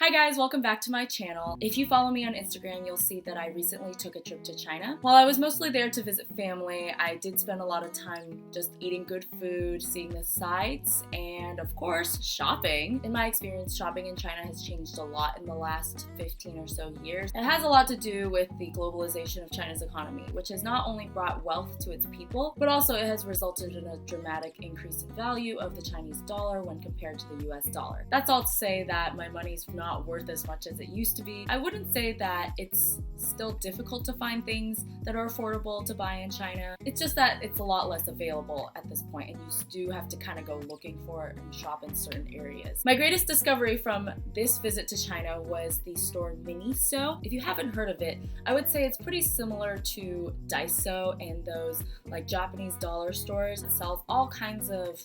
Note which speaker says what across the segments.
Speaker 1: Hi guys, welcome back to my channel. If you follow me on Instagram, you'll see that I recently took a trip to China. While I was mostly there to visit family, I did spend a lot of time just eating good food, seeing the sights, and of course, shopping. In my experience, shopping in China has changed a lot in the last 15 or so years. It has a lot to do with the globalization of China's economy, which has not only brought wealth to its people, but also it has resulted in a dramatic increase in value of the Chinese dollar when compared to the US dollar. That's all to say that my money's not worth as much as it used to be. I wouldn't say that it's still difficult to find things that are affordable to buy in China. It's just that it's a lot less available at this point, and you do have to kind of go looking for it and shop in certain areas. My greatest discovery from this visit to China was the store Miniso. If you haven't heard of it, I would say it's pretty similar to Daiso and those like Japanese dollar stores. It sells all kinds of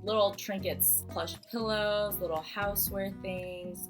Speaker 1: little trinkets, plush pillows, little houseware things,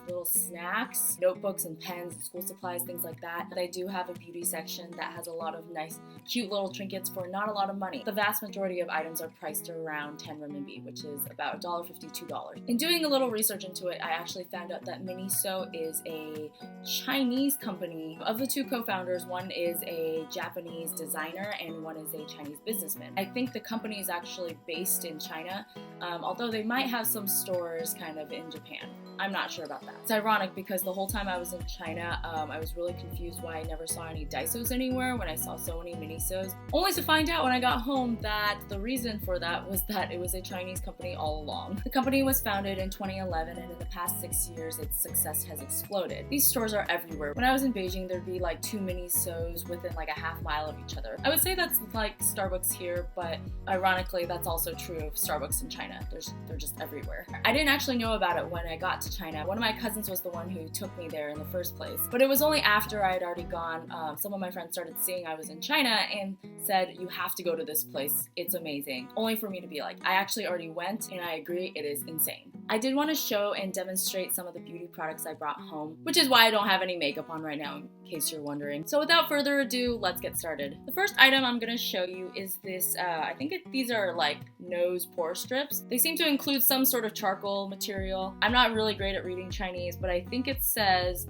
Speaker 1: little snacks, notebooks and pens, school supplies, things like that. But I do have a beauty section that has a lot of nice, cute little trinkets for not a lot of money. The vast majority of items are priced around 10 renminbi, which is about $1.50, $2. In doing a little research into it, I actually found out that Miniso is a Chinese company. Of the two co-founders, one is a Japanese designer and one is a Chinese businessman. I think the company is actually based in China, although they might have some stores kind of in Japan. I'm not sure about that. It's ironic because the whole time I was in China, I was really confused why I never saw any Daisos anywhere when I saw so many Minisos, only to find out when I got home that the reason for that was that it was a Chinese company all along. The company was founded in 2011, and in the past 6 years, its success has exploded. These stores are everywhere. When I was in Beijing, there'd be like 2 Minisos within like a half mile of each other. I would say that's like Starbucks here, but ironically, that's also true of Starbucks in China. They're just everywhere. I didn't actually know about it when I got to China. One of my cousins was the one who took me there in the first place, but it was only after I had already gone. Some of my friends started seeing I was in China and said, you have to go to this place, it's amazing. Only for me to be like, I actually already went and I agree, it is insane. I did want to show and demonstrate some of the beauty products I brought home, which is why I don't have any makeup on right now, in case you're wondering. So without further ado, let's get started. The first item I'm going to show you is this, I think these are like nose pore strips. They seem to include some sort of charcoal material. I'm not really great at reading Chinese, but I think it says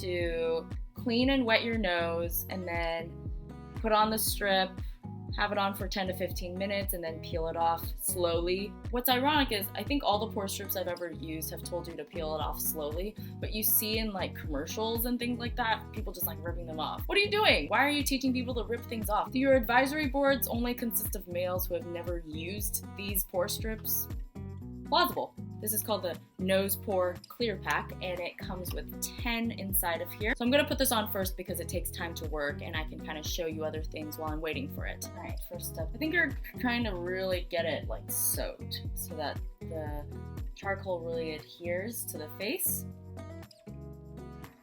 Speaker 1: to clean and wet your nose and then put on the strip, have it on for 10 to 15 minutes, and then peel it off slowly. What's ironic is I think all the pore strips I've ever used have told you to peel it off slowly, but you see in like commercials and things like that, people just like ripping them off. What are you doing? Why are you teaching people to rip things off? Do your advisory boards only consist of males who have never used these pore strips? Plausible. This is called the Nose Pore Clear Pack, and it comes with 10 inside of here. So I'm gonna put this on first because it takes time to work and I can kind of show you other things while I'm waiting for it. All right, first step. I think you're trying to really get it like soaked so that the charcoal really adheres to the face.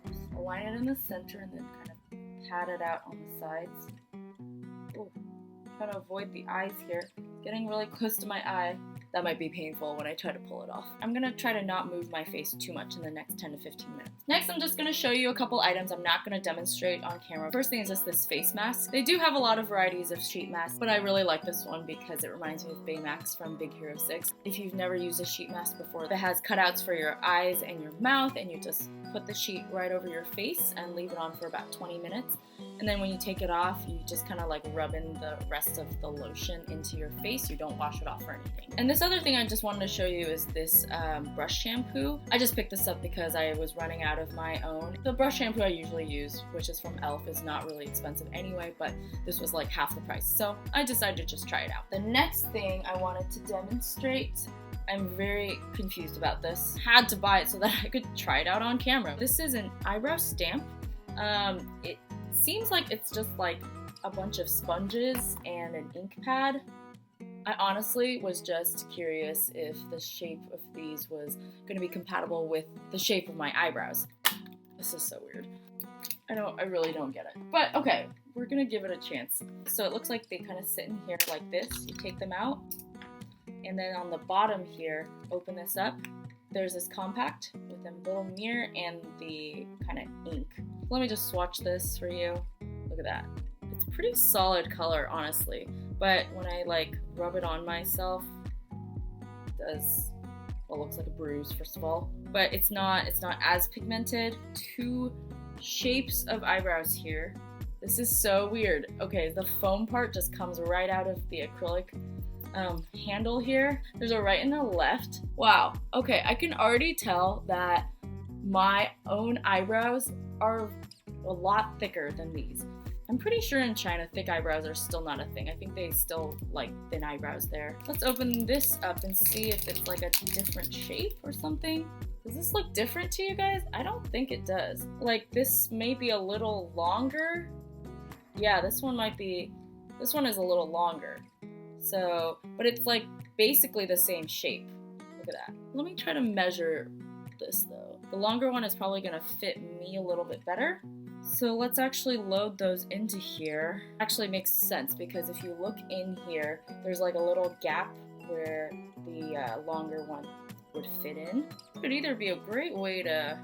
Speaker 1: Just align it in the center and then kind of pat it out on the sides. Ooh, try to avoid the eyes here. It's getting really close to my eye. That might be painful when I try to pull it off. I'm gonna try to not move my face too much in the next 10 to 15 minutes. Next, I'm just gonna show you a couple items I'm not gonna demonstrate on camera. First thing is just this face mask. They do have a lot of varieties of sheet masks, but I really like this one because it reminds me of Baymax from Big Hero 6. If you've never used a sheet mask before, it has cutouts for your eyes and your mouth, and you just put the sheet right over your face and leave it on for about 20 minutes. And then when you take it off, you just kind of like rub in the rest of the lotion into your face. You don't wash it off or anything. And this other thing I just wanted to show you is this brush shampoo. I just picked this up because I was running out of my own. The brush shampoo I usually use, which is from e.l.f., is not really expensive anyway, but this was like half the price. So I decided to just try it out. The next thing I wanted to demonstrate, I'm very confused about this. Had to buy it so that I could try it out on camera. This is an eyebrow stamp. It seems like it's just like a bunch of sponges and an ink pad. I honestly was just curious if the shape of these was going to be compatible with the shape of my eyebrows. This is so weird. I really don't get it. But okay, we're gonna give it a chance. So it looks like they kind of sit in here like this. You take them out, and then on the bottom here, open this up. There's this compact with a little mirror and the kind of ink. Let me just swatch this for you. Look at that. It's pretty solid color, honestly. But when I like rub it on myself, it does, well, looks like a bruise, first of all. but it's not as pigmented. Two shapes of eyebrows here. This is so weird. Okay, the foam part just comes right out of the acrylic handle here. There's a right and a left. Wow. Okay, I can already tell that my own eyebrows are a lot thicker than these. I'm pretty sure in China thick eyebrows are still not a thing. I think they still like thin eyebrows there. Let's open this up and see if it's like a different shape or something. Does this look different to you guys? I don't think it does. Like this may be a little longer. Yeah, this one is a little longer. So, but it's like basically the same shape. Look at that. Let me try to measure this though. The longer one is probably gonna fit me a little bit better. So let's actually load those into here. Actually makes sense because if you look in here, there's like a little gap where the longer one would fit in. It could either be a great way to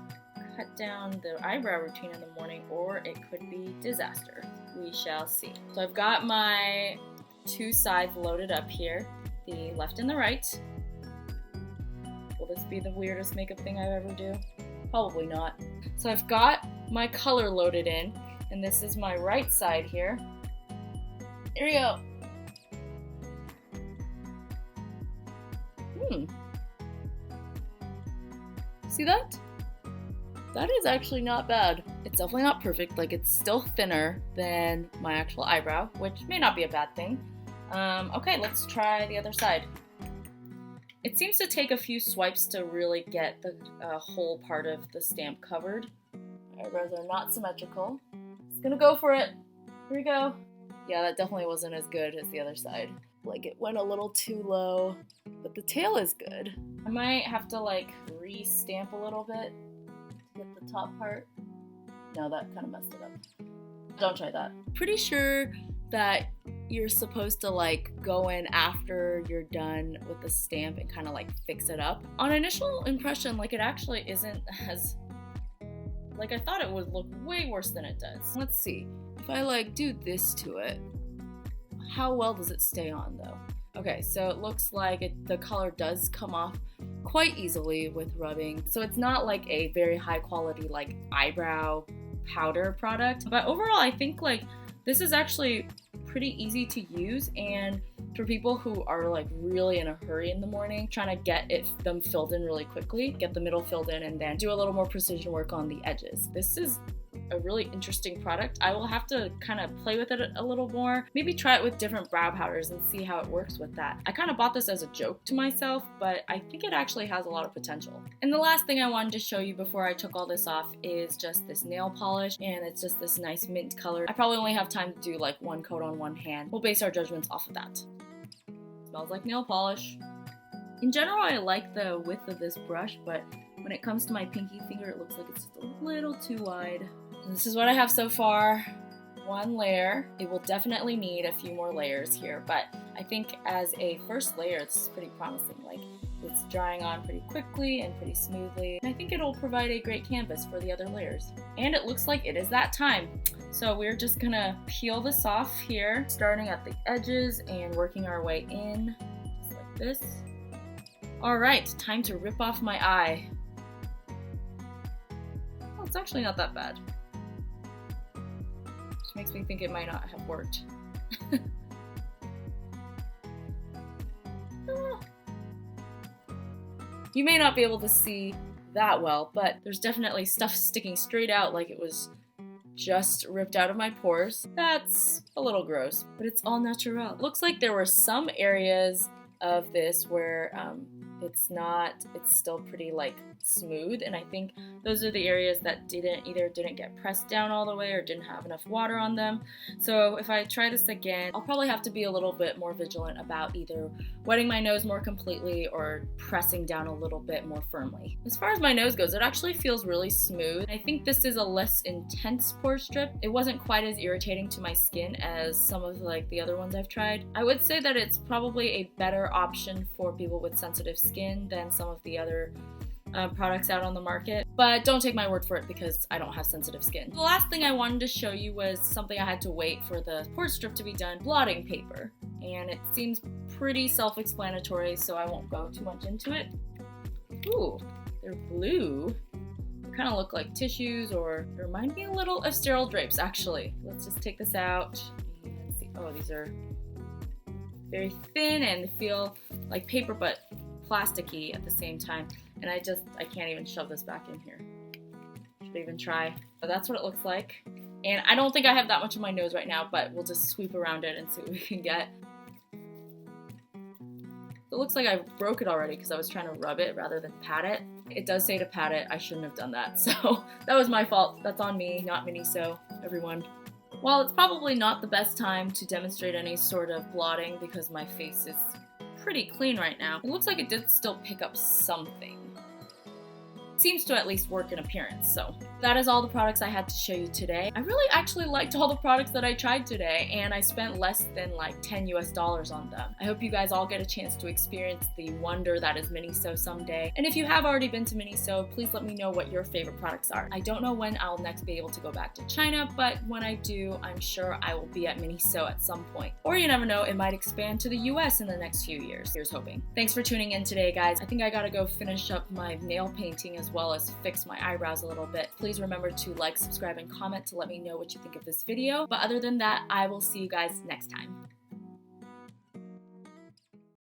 Speaker 1: cut down the eyebrow routine in the morning, or it could be disaster. We shall see. So I've got my two sides loaded up here, the left and the right. Will this be the weirdest makeup thing I ever do? Probably not. So I've got my color loaded in, and this is my right side here. Here we go. See that? That is actually not bad. It's definitely not perfect, like it's still thinner than my actual eyebrow, which may not be a bad thing. Okay, let's try the other side. It seems to take a few swipes to really get the whole part of the stamp covered. My eyebrows are not symmetrical. Just gonna go for it. Here we go. Yeah, that definitely wasn't as good as the other side. Like it went a little too low, but the tail is good. I might have to like re-stamp a little bit to get the top part. No, that kind of messed it up. Don't try that. Pretty sure that you're supposed to like go in after you're done with the stamp and kind of like fix it up. On initial impression, like it actually isn't as, like I thought it would look way worse than it does. Let's see, if I like do this to it, how well does it stay on though? Okay, so it looks like the color does come off quite easily with rubbing. So it's not like a very high quality like eyebrow powder product, but overall I think like this is actually pretty easy to use, and for people who are like really in a hurry in the morning, trying to get them filled in really quickly, get the middle filled in and then do a little more precision work on the edges. This is a really interesting product. I will have to kind of play with it a little more, maybe try it with different brow powders and see how it works with that. I kind of bought this as a joke to myself, but I think it actually has a lot of potential. And the last thing I wanted to show you before I took all this off is just this nail polish, and it's just this nice mint color. I probably only have time to do like one coat on one hand. We'll base our judgments off of that. Smells like nail polish. In general, I like the width of this brush, but when it comes to my pinky finger, it looks like it's just a little too wide. This is what I have so far. One layer. It will definitely need a few more layers here, but I think as a first layer, it's pretty promising. Like it's drying on pretty quickly and pretty smoothly. And I think it'll provide a great canvas for the other layers. And it looks like it is that time. So we're just gonna peel this off here, starting at the edges and working our way in, just like this. All right, time to rip off my eye. Oh, it's actually not that bad. Which makes me think it might not have worked. You may not be able to see that well, but there's definitely stuff sticking straight out like it was just ripped out of my pores. That's a little gross, but it's all natural. It looks like there were some areas of this where it's still pretty like smooth, and I think those are the areas that either didn't get pressed down all the way or didn't have enough water on them. So if I try this again, I'll probably have to be a little bit more vigilant about either wetting my nose more completely or pressing down a little bit more firmly. As far as my nose goes, it actually feels really smooth. I think this is a less intense pore strip. It wasn't quite as irritating to my skin as some of like the other ones I've tried. I would say that it's probably a better option for people with sensitive skin than some of the other products out on the market, but don't take my word for it because I don't have sensitive skin. The last thing I wanted to show you was something I had to wait for the pore strip to be done, blotting paper, and it seems pretty self-explanatory, so I won't go too much into it. Ooh, They're blue. They kind of look like tissues, or they remind me a little of sterile drapes, actually. Let's just take this out and see. Oh, these are very thin and feel like paper, but plasticky at the same time. And I can't even shove this back in here. Should I even try? But that's what it looks like. And I don't think I have that much on my nose right now, but we'll just sweep around it and see what we can get. It looks like I broke it already because I was trying to rub it rather than pat it. It does say to pat it. I shouldn't have done that. So that was my fault. That's on me, not Miniso, everyone. While it's probably not the best time to demonstrate any sort of blotting because my face is pretty clean right now, it looks like it did still pick up something. It seems to at least work in appearance, so that is all the products I had to show you today. I really actually liked all the products that I tried today, and I spent less than like $10 US on them. I hope you guys all get a chance to experience the wonder that is Miniso someday. And if you have already been to Miniso, please let me know what your favorite products are. I don't know when I'll next be able to go back to China, but when I do, I'm sure I will be at Miniso at some point. Or you never know, it might expand to the US in the next few years. Here's hoping. Thanks for tuning in today, guys. I think I gotta go finish up my nail painting as well as fix my eyebrows a little bit. Please remember to like, subscribe, and comment to let me know what you think of this video. But other than that, I will see you guys next time.